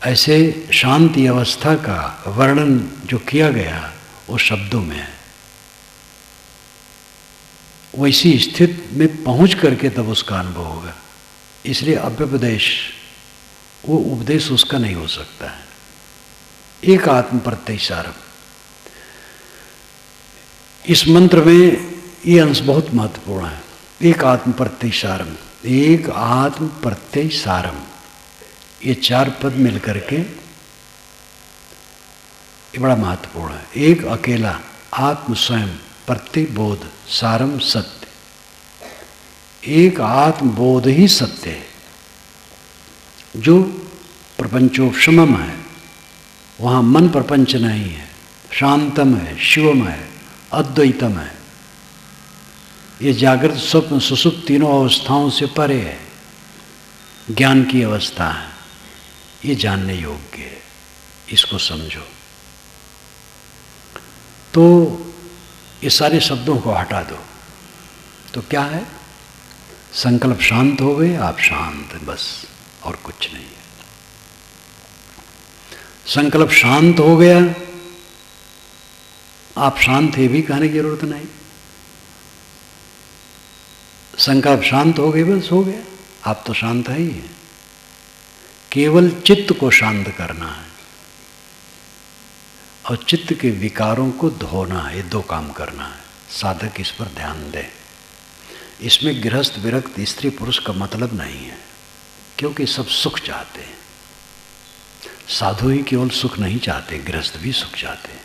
ऐसे शांति अवस्था का वर्णन जो किया गया वो शब्दों में है। वैसी स्थिति में पहुंच करके तब उसका अनुभव होगा। इसलिए अव्यपदेश, वो उपदेश उसका नहीं हो सकता है। एक आत्म प्रत्ययसारम, इस मंत्र में ये अंश बहुत महत्वपूर्ण है। एक आत्म प्रत्ययसारम, एक आत्म प्रत्ययसारम, ये चार पद मिलकर के ये बड़ा महत्वपूर्ण है। एक अकेला, आत्म स्वयं, प्रतिबोध, सारम सत्य। एक आत्मबोध ही सत्य है, जो प्रपंचोपशमम है। वहाँ मन प्रपंच नहीं है, शांतम है, शिवम है, अद्वैतम है। ये जागृत स्वप्न सुसुप्त तीनों अवस्थाओं से परे है, ज्ञान की अवस्था है। ये जानने योग्य है, इसको समझो। तो ये सारे शब्दों को हटा दो तो क्या है। संकल्प शांत हो गए, आप शांत, बस और कुछ नहीं है। संकल्प शांत हो गया, आप शांत है भी कहने की जरूरत नहीं। संकल्प शांत हो गए, बस हो गया, आप तो शांत है ही है। केवल चित्त को शांत करना है और चित्त के विकारों को धोना है। ये दो काम करना है। साधक इस पर ध्यान दे। इसमें गृहस्थ विरक्त स्त्री पुरुष का मतलब नहीं है, क्योंकि सब सुख चाहते हैं। साधु ही केवल सुख नहीं चाहते, गृहस्थ भी सुख चाहते हैं।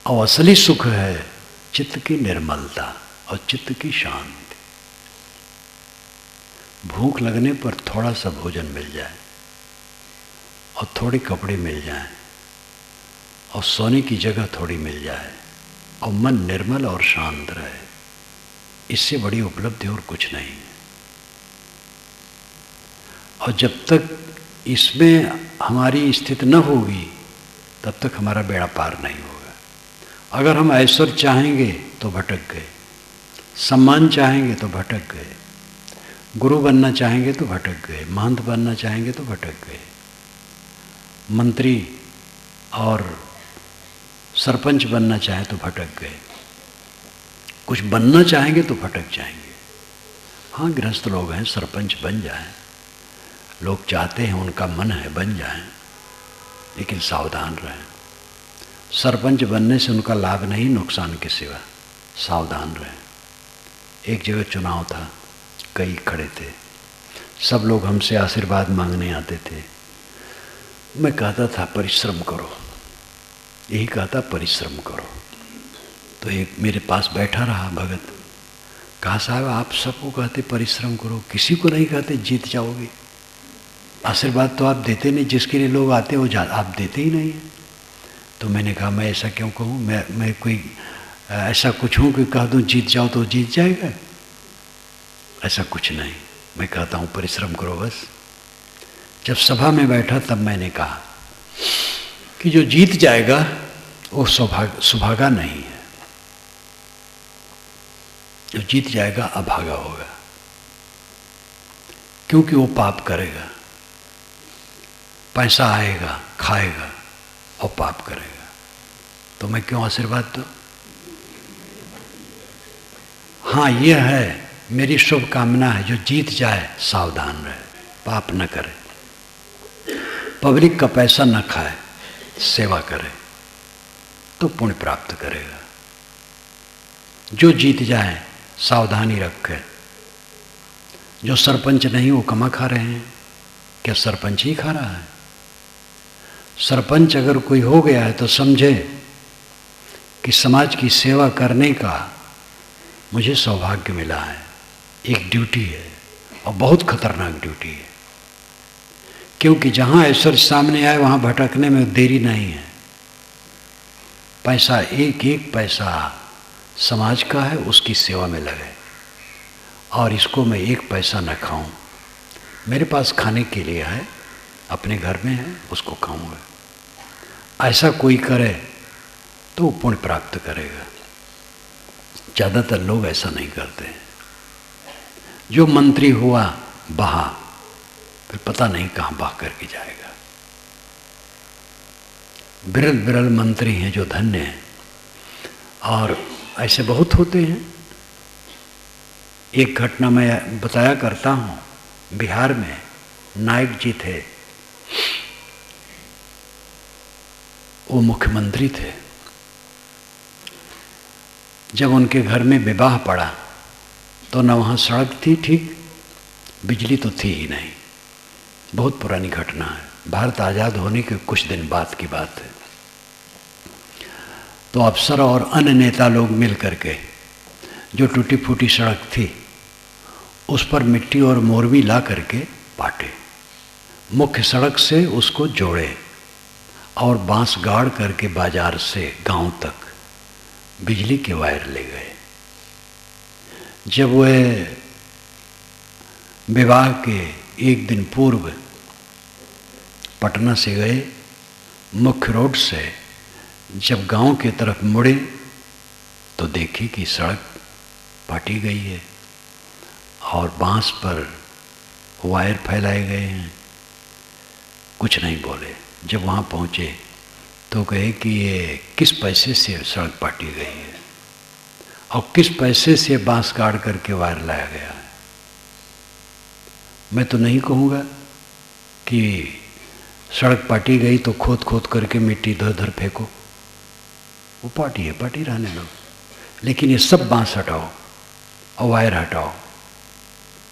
और असली सुख है चित्त की निर्मलता और चित्त की शांति। भूख लगने पर थोड़ा सा भोजन मिल जाए और थोड़े कपड़े मिल जाएं और सोने की जगह थोड़ी मिल जाए और मन निर्मल और शांत रहे, इससे बड़ी उपलब्धि और कुछ नहीं है। और जब तक इसमें हमारी स्थिति न होगी तब तक हमारा बेड़ा पार नहीं होगा। अगर हम ऐश्वर्य चाहेंगे तो भटक गए, सम्मान चाहेंगे तो भटक गए, गुरु बनना चाहेंगे तो भटक गए, महंत बनना चाहेंगे तो भटक गए, मंत्री और सरपंच बनना चाहे तो भटक गए, कुछ बनना चाहेंगे तो भटक जाएंगे। हाँ, गृहस्थ लोग हैं, सरपंच बन जाएं, लोग चाहते हैं, उनका मन है बन जाएं, लेकिन सावधान रहें। सरपंच बनने से उनका लाभ नहीं, नुकसान के सिवा। सावधान रहें। एक जगह चुनाव था, कई खड़े थे, सब लोग हमसे आशीर्वाद मांगने आते थे। मैं कहता था परिश्रम करो, यही कहता परिश्रम करो। तो एक मेरे पास बैठा रहा भगत, कहा साहब आप सबको कहते परिश्रम करो, किसी को नहीं कहते जीत जाओगे। आशीर्वाद तो आप देते नहीं, जिसके लिए लोग आते हो आप देते ही नहीं हैं। तो मैंने कहा मैं ऐसा क्यों कहूँ, मैं कोई ऐसा कुछ हूँ कि कह दूँ जीत जाओ तो जीत जाएगा, ऐसा कुछ नहीं। मैं कहता हूँ परिश्रम करो बस। जब सभा में बैठा तब मैंने कहा कि जो जीत जाएगा वो सुभागा नहीं है, जो जीत जाएगा अभागा होगा, क्योंकि वो पाप करेगा, पैसा आएगा खाएगा और पाप करेगा। तो मैं क्यों आशीर्वाद दूं? हाँ, यह है मेरी शुभकामना है, जो जीत जाए सावधान रहे, पाप न करे, पब्लिक का पैसा न खाए, सेवा करे तो पुण्य प्राप्त करेगा। जो जीत जाए सावधानी रखे। जो सरपंच नहीं वो कमा खा रहे हैं, क्या सरपंच ही खा रहा है? सरपंच अगर कोई हो गया है तो समझे कि समाज की सेवा करने का मुझे सौभाग्य मिला है। एक ड्यूटी है और बहुत खतरनाक ड्यूटी है, क्योंकि जहाँ ऐश्वर्य सामने आए वहाँ भटकने में देरी नहीं है। पैसा, एक एक पैसा समाज का है, उसकी सेवा में लगे। और इसको मैं एक पैसा न खाऊं, मेरे पास खाने के लिए है, अपने घर में है, उसको खाऊंगा। ऐसा कोई करे तो पुण्य प्राप्त करेगा। ज़्यादातर लोग ऐसा नहीं करते हैं। जो मंत्री हुआ बहा, फिर पता नहीं कहाँ बहा करके जाएगा। विरल विरल मंत्री हैं जो धन्य हैं, और ऐसे बहुत होते हैं। एक घटना मैं बताया करता हूँ। बिहार में नायक जी थे, वो मुख्यमंत्री थे। जब उनके घर में विवाह पड़ा तो न वहाँ सड़क थी ठीक, बिजली तो थी ही नहीं। बहुत पुरानी घटना है, भारत आज़ाद होने के कुछ दिन बाद की बात है। तो अफसर और अन्य नेता लोग मिल करके जो टूटी फूटी सड़क थी उस पर मिट्टी और मोरवी ला करके पाटे, मुख्य सड़क से उसको जोड़े और बांस गाड़ करके बाजार से गांव तक बिजली के वायर ले गए। जब वह विवाह के एक दिन पूर्व पटना से गए, मुख्य रोड से जब गांव की तरफ मुड़े तो देखी कि सड़क पाटी गई है और बांस पर वायर फैलाए गए हैं। कुछ नहीं बोले। जब वहाँ पहुँचे तो कहे कि ये किस पैसे से सड़क पाटी गई है और किस पैसे से बांस गाड़ करके वायर लाया गया है। मैं तो नहीं कहूँगा कि सड़क पाटी गई तो खोद खोद करके मिट्टी इधर उधर फेंको, वो पाटी है, पाटी रहने दो। लेकिन ये सब बांस हटाओ और वायर हटाओ,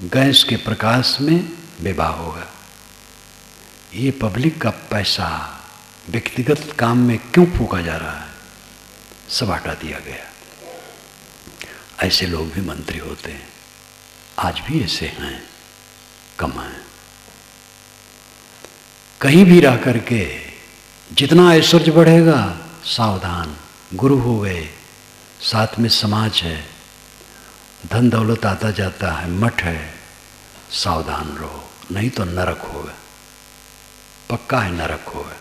गैस के प्रकाश में विवाह होगा। ये पब्लिक का पैसा व्यक्तिगत काम में क्यों फूका जा रहा है? सब हटा दिया गया। ऐसे लोग भी मंत्री होते हैं, आज भी ऐसे हैं। कम है। कहीं भी रह करके जितना ऐश्वर्य बढ़ेगा, सावधान, गुरु हो गए, साथ में समाज है, धन दौलत आता जाता है, मठ है, सावधान रहो, नहीं तो नरक होगा, पक्का है नरक होगा।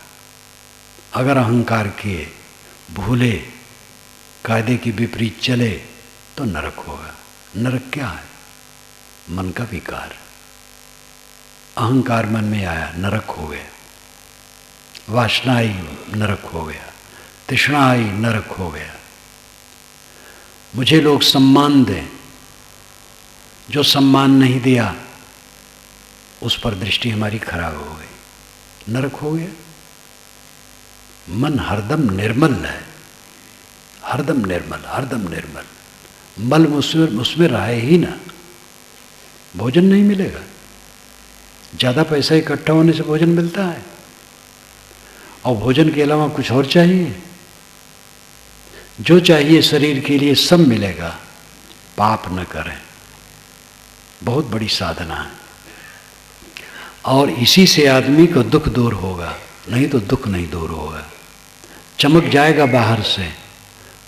अगर अहंकार किए, भूले, कायदे की विपरीत चले तो नरक होगा। नरक क्या है? मन का विकार। अहंकार मन में आया, नरक हो गया। वासना आई, नरक हो गया। तृष्णा आई, नरक हो गया। मुझे लोग सम्मान दें, जो सम्मान नहीं दिया उस पर दृष्टि हमारी खराब हो गई, नरक हो गया। मन हरदम निर्मल है, हरदम निर्मल, हरदम निर्मल। मल उसमें रहे ही ना, भोजन नहीं मिलेगा। ज़्यादा पैसा इकट्ठा होने से भोजन मिलता है, और भोजन के अलावा कुछ और चाहिए? जो चाहिए शरीर के लिए सब मिलेगा। पाप न करें, बहुत बड़ी साधना है, और इसी से आदमी को दुख दूर होगा, नहीं तो दुख नहीं दूर होगा। चमक जाएगा बाहर से,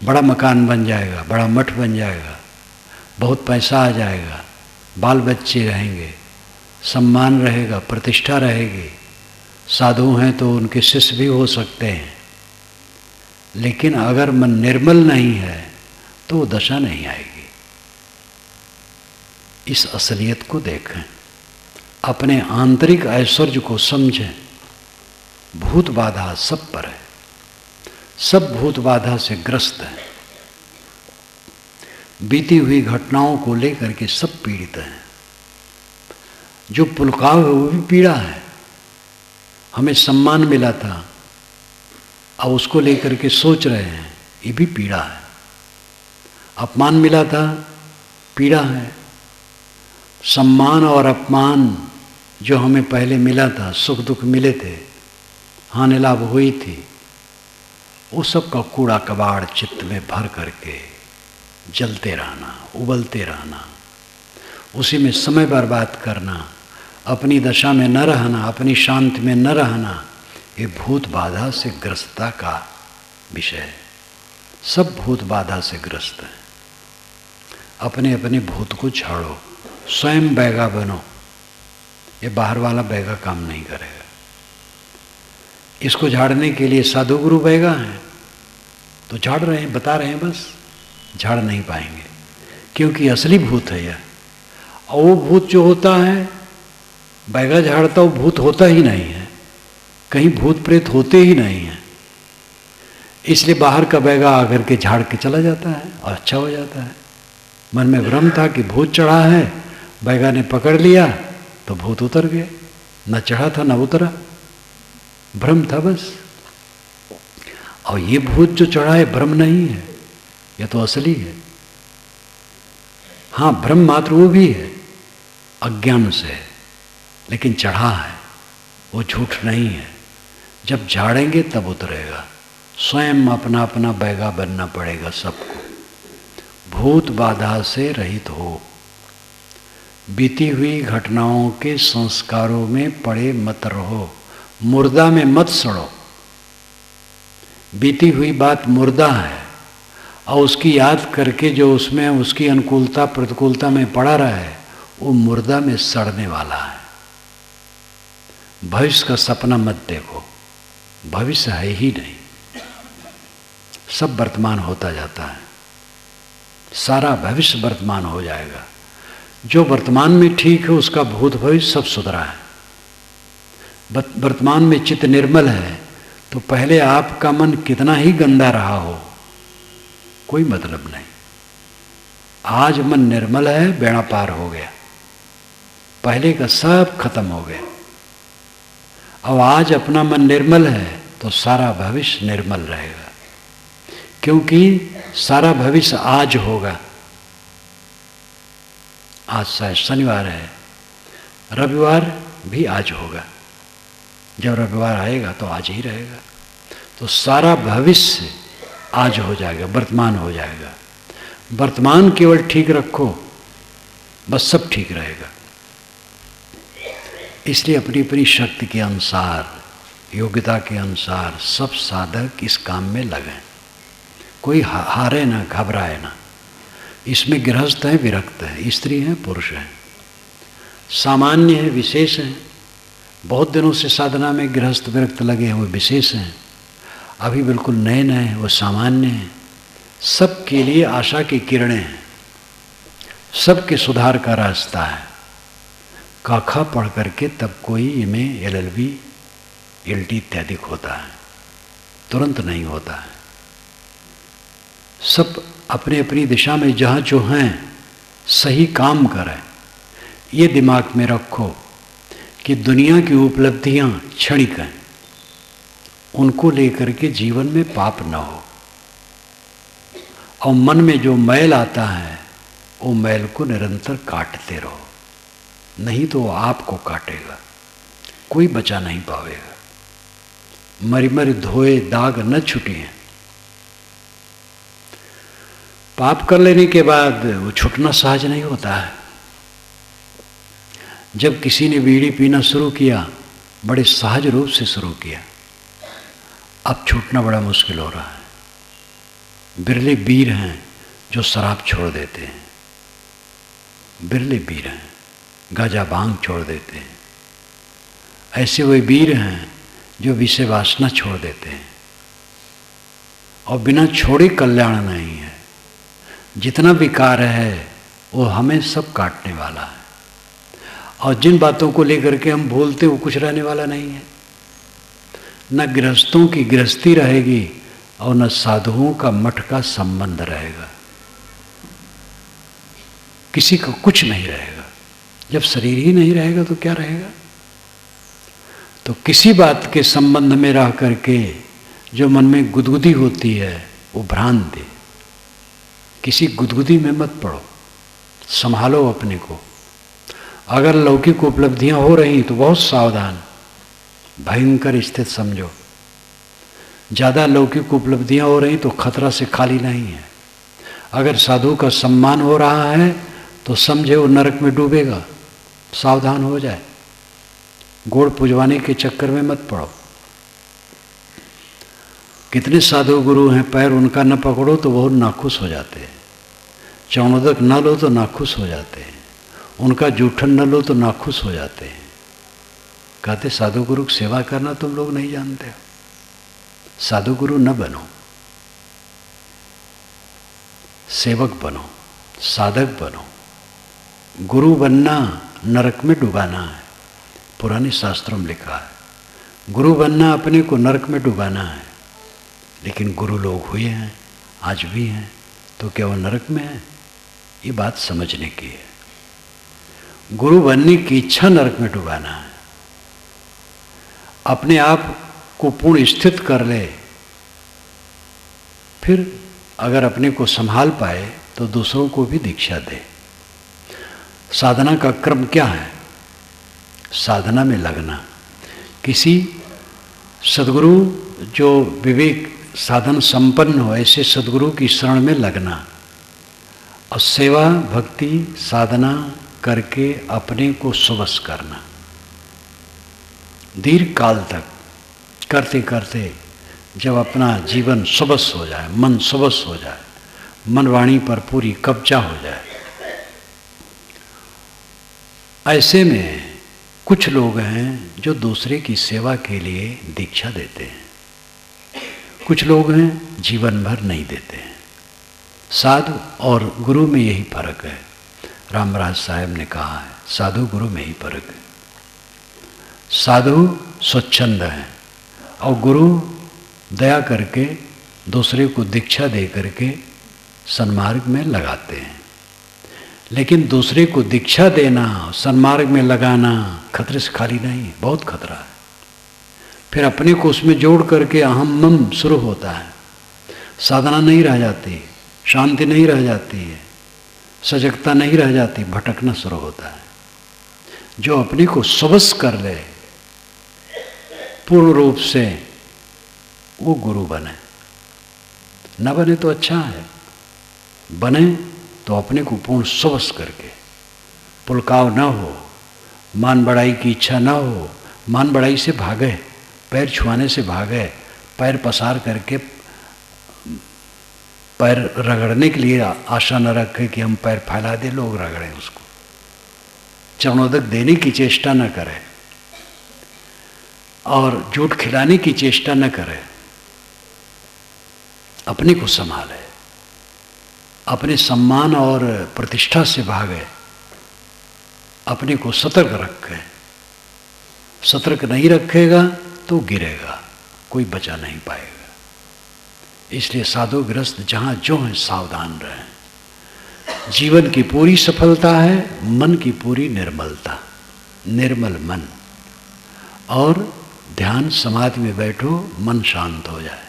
बड़ा मकान बन जाएगा, बड़ा मठ बन जाएगा, बहुत पैसा आ जाएगा, बाल बच्चे रहेंगे, सम्मान रहेगा, प्रतिष्ठा रहेगी, साधु हैं तो उनके शिष्य भी हो सकते हैं। लेकिन अगर मन निर्मल नहीं है तो वो दशा नहीं आएगी। इस असलियत को देखें, अपने आंतरिक ऐश्वर्य को समझें। भूत बाधा सब पर है, सब भूत बाधा से ग्रस्त है। बीती हुई घटनाओं को लेकर के सब पीड़ित हैं। जो पुलकाव है वो भी पीड़ा है। हमें सम्मान मिला था, अब उसको लेकर के सोच रहे हैं, ये भी पीड़ा है। अपमान मिला था, पीड़ा है। सम्मान और अपमान जो हमें पहले मिला था, सुख दुख मिले थे, हानि लाभ हुई थी, वो सब का कूड़ा कबाड़ चित्त में भर करके जलते रहना, उबलते रहना, उसी में समय बर्बाद करना, अपनी दशा में न रहना, अपनी शांति में न रहना, ये भूत बाधा से ग्रस्तता का विषय है। सब भूत बाधा से ग्रस्त हैं। अपने अपने भूत को झाड़ो, स्वयं बैगा बनो। ये बाहर वाला बैगा काम नहीं करेगा। इसको झाड़ने के लिए साधु गुरु बैगा हैं, तो झाड़ रहे हैं, बता रहे हैं, बस झाड़ नहीं पाएंगे, क्योंकि असली भूत है यह। और वो भूत जो होता है, बैगा झाड़ता, वो भूत होता ही नहीं है, कहीं भूत प्रेत होते ही नहीं हैं। इसलिए बाहर का बैगा आकर के झाड़ के चला जाता है और अच्छा हो जाता है। मन में भ्रम था कि भूत चढ़ा है, बैगा ने पकड़ लिया तो भूत उतर गए, न चढ़ा था न उतरा, भ्रम था बस। और ये भूत जो चढ़ा है भ्रम नहीं है, यह तो असली है। हाँ, भ्रम मात्र वो भी है, अज्ञान से, लेकिन चढ़ा है, वो झूठ नहीं है। जब झाड़ेंगे तब उतरेगा। स्वयं अपना अपना बैगा बनना पड़ेगा सबको। भूत बाधा से रहित हो। बीती हुई घटनाओं के संस्कारों में पड़े मत रहो, मुर्दा में मत सड़ो। बीती हुई बात मुर्दा है, और उसकी याद करके जो उसमें उसकी अनुकूलता प्रतिकूलता में पड़ा रहा है, वो मुर्दा में सड़ने वाला है। भविष्य का सपना मत देखो, भविष्य है ही नहीं, सब वर्तमान होता जाता है। सारा भविष्य वर्तमान हो जाएगा। जो वर्तमान में ठीक है उसका भूत भविष्य सब सुधरा है। वर्तमान में चित्त निर्मल है तो पहले आपका मन कितना ही गंदा रहा हो, कोई मतलब नहीं। आज मन निर्मल है, बेड़ा पार हो गया, पहले का सब खत्म हो गया। अब आज अपना मन निर्मल है तो सारा भविष्य निर्मल रहेगा, क्योंकि सारा भविष्य आज होगा। आज शायद शनिवार है, रविवार भी आज होगा। जब रविवार आएगा तो आज ही रहेगा, तो सारा भविष्य आज हो जाएगा, वर्तमान हो जाएगा। वर्तमान केवल ठीक रखो, बस सब ठीक रहेगा। इसलिए अपनी अपनी शक्ति के अनुसार, योग्यता के अनुसार सब साधक इस काम में लगे। कोई हारे ना, घबराए ना। इसमें गृहस्थ है, विरक्त है, स्त्री है, पुरुष है, सामान्य है, विशेष है। बहुत दिनों से साधना में गृहस्थ विरक्त लगे हैं, वो विशेष हैं। अभी बिल्कुल नए नए हैं, वो सामान्य हैं। सबके लिए आशा की किरणें हैं, सबके सुधार का रास्ता है। काखा पढ़ करके तब कोई इनमें LLB, LT इत्यादि होता है, तुरंत नहीं होता है। सब अपनी अपनी दिशा में जहाँ जो हैं सही काम करें। ये दिमाग में रखो कि दुनिया की उपलब्धियाँ क्षणिक हैं, उनको लेकर के जीवन में पाप न हो। और मन में जो मैल आता है वो मैल को निरंतर काटते रहो, नहीं तो वो आपको काटेगा, कोई बचा नहीं पावेगा। मरी मरी धोए दाग न छुटिए। पाप कर लेने के बाद वो छूटना सहज नहीं होता है। जब किसी ने बीड़ी पीना शुरू किया, बड़े सहज रूप से शुरू किया, अब छूटना बड़ा मुश्किल हो रहा है। बिरले वीर हैं जो शराब छोड़ देते हैं, बिरले वीर हैं गांजा भांग छोड़ देते हैं। ऐसे वे वीर हैं जो विषय वासना छोड़ देते हैं। और बिना छोड़े कल्याण नहीं है। जितना विकार है वो हमें सब काटने वाला है। और जिन बातों को लेकर के हम भूलते वो कुछ रहने वाला नहीं है। न गृहस्थों की गृहस्थी रहेगी और न साधुओं का मठ का संबंध रहेगा। किसी का कुछ नहीं रहेगा। जब शरीर ही नहीं रहेगा तो क्या रहेगा? तो किसी बात के संबंध में रह करके जो मन में गुदगुदी होती है वो भ्रांति। किसी गुदगुदी में मत पड़ो, संभालो अपने को। अगर लौकिक उपलब्धियां हो रही तो बहुत सावधान, भयंकर स्थिति समझो। ज़्यादा लौकिक उपलब्धियां हो रही तो खतरा से खाली नहीं है। अगर साधु का सम्मान हो रहा है तो समझे वो नरक में डूबेगा, सावधान हो जाए। गोड़ पुजवाने के चक्कर में मत पड़ो। कितने साधु गुरु हैं, पैर उनका न पकड़ो तो बहुत नाखुश हो जाते हैं। चरणोदक न लो तो नाखुश हो जाते हैं। उनका जूठन न लो तो नाखुश हो जाते हैं। कहते साधु गुरु की सेवा करना तुम लोग नहीं जानते हो। साधु गुरु न बनो, सेवक बनो, साधक बनो। गुरु बनना नरक में डुबाना है, पुराने शास्त्रों में लिखा है। गुरु बनना अपने को नरक में डुबाना है। लेकिन गुरु लोग हुए हैं, आज भी हैं, तो क्या वो नरक में है? ये बात समझने की है। गुरु बनने की इच्छा नरक में डुबाना है। अपने आप को पूर्ण स्थित कर ले, फिर अगर अपने को संभाल पाए तो दूसरों को भी दीक्षा दे। साधना का क्रम क्या है? साधना में लगना, किसी सद्गुरु जो विवेक साधन संपन्न हो ऐसे सद्गुरु की शरण में लगना और सेवा भक्ति साधना करके अपने को सुबस करना। दीर्घ काल तक करते करते जब अपना जीवन सुबस हो जाए, मन सुबस हो जाए, मन वाणी पर पूरी कब्जा हो जाए, ऐसे में कुछ लोग हैं जो दूसरे की सेवा के लिए दीक्षा देते हैं। कुछ लोग हैं जीवन भर नहीं देते हैं। साधु और गुरु में यही फर्क है। रामराज साहब ने कहा है साधु गुरु में ही फर्क है। साधु स्वच्छंद है और गुरु दया करके दूसरे को दीक्षा दे करके सन्मार्ग में लगाते हैं। लेकिन दूसरे को दीक्षा देना, सन्मार्ग में लगाना खतरे से खाली नहीं, बहुत खतरा है। फिर अपने को उसमें जोड़ करके अहम मम शुरू होता है। साधना नहीं रह जाती, शांति नहीं रह जाती है, सजगता नहीं रह जाती, भटकना शुरू होता है। जो अपने को सबस कर ले पूर्ण रूप से, वो गुरु बने। न बने तो अच्छा है, बने तो अपने को पूर्ण सबस करके, पुलकाव न हो, मान बढ़ाई की इच्छा ना हो, मान बढ़ाई से भागे, पैर छुआने से भागे, पैर पसार करके पैर रगड़ने के लिए आशा न रखे कि हम पैर फैला दे, लोग रगड़ें उसको, चरणोदक देने की चेष्टा न करें और झूठ खिलाने की चेष्टा न करें। अपने को संभाले, अपने सम्मान और प्रतिष्ठा से भागे, अपने को सतर्क रखे। सतर्क नहीं रखेगा तो गिरेगा, कोई बचा नहीं पाएगा। इसलिए साधु गृहस्थ जहाँ जो हैं सावधान रहें। जीवन की पूरी सफलता है मन की पूरी निर्मलता, निर्मल मन। और ध्यान समाधि में बैठो, मन शांत हो जाए,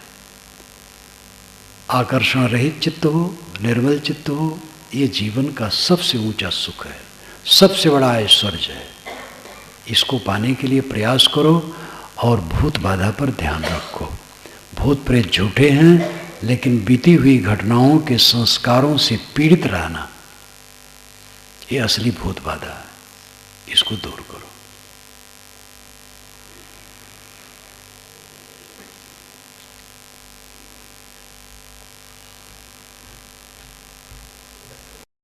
आकर्षण रहित चित्त हो, निर्मल चित्त हो। ये जीवन का सबसे ऊंचा सुख है, सबसे बड़ा ऐश्वर्य है। इसको पाने के लिए प्रयास करो और भूत बाधा पर ध्यान रखो। भूत प्रेत झूठे हैं, लेकिन बीती हुई घटनाओं के संस्कारों से पीड़ित रहना, ये असली भूत बाधा है। इसको दूर करो।